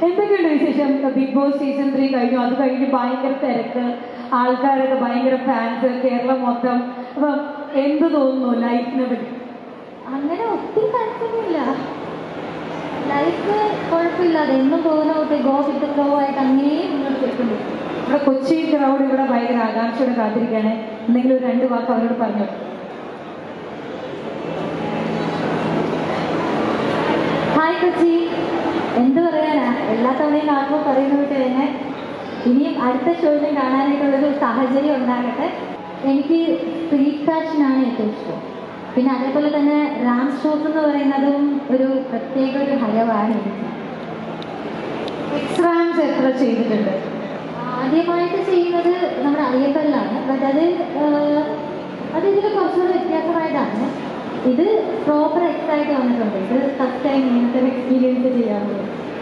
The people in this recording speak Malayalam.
എന്തൊക്കെയുണ്ട് വിശേഷം? ബിഗ് ബോസ് സീസൺ 3 കഴിഞ്ഞു. അത് കഴിഞ്ഞ് ഭയങ്കര തിരക്ക്, ആൾക്കാരൊക്കെ ഭയങ്കര ഫാൻസ്, കേരളം മൊത്തം. അപ്പം എന്ത് തോന്നുന്നു ലൈഫിനെ പറ്റി? അങ്ങനെ ഒത്തിരി കണക്കൊന്നുമില്ല. ലൈഫ് കുഴപ്പമില്ലാതെ എന്നും പോകുന്ന കുട്ടി ഗോ വിത്ത് ഫ്ലോ ആയിട്ട് അങ്ങനെ മുന്നോട്ട് പോയിട്ടുണ്ട്. ഇവിടെ കൊച്ചി ക്രൗഡ് ഇവിടെ ഭയങ്കര ആകാംക്ഷയോടെ കാത്തിരിക്കുകയാണ്. എന്തെങ്കിലും ഒരു 2 വാക്ക് അവരോട് പറഞ്ഞു. ഹായ് കൊച്ചി, എന്ത് പറയാനാ, എല്ലാ തവണയും കാണുമ്പോൾ പറയുന്ന വിട്ട് തന്നെ ഇനിയും അടുത്ത ഷോയിലും കാണാനായിട്ടുള്ളൊരു സാഹചര്യം ഉണ്ടാകട്ടെ. എനിക്ക് സ്ട്രീറ്റ് ഫാഷനാണ് ഏറ്റവും ഇഷ്ടം. പിന്നെ അതേപോലെ തന്നെ റാം ഷോസ് എന്ന് പറയുന്നതും ഒരു പ്രത്യേക ഒരു ഹരമാണ് എനിക്ക്. എക്സ്ട്രാംസ് എത്ര ചെയ്തിട്ടുണ്ട്? ആദ്യമായിട്ട് ചെയ്യുന്നത് നമ്മുടെ അയ്യപ്പനിലാണ്. ബട്ട് ഇതിൽ കുറച്ചുകൂടി വ്യത്യാസമായിട്ടാണ്. ഇത് പ്രോപ്പർ എക്സായിട്ട് വന്നിട്ടുണ്ട്. ഇത് ഫസ്റ്റ് ടൈം ഇങ്ങനത്തെ എക്സ്പീരിയൻസ് ചെയ്യാറുള്ളത്.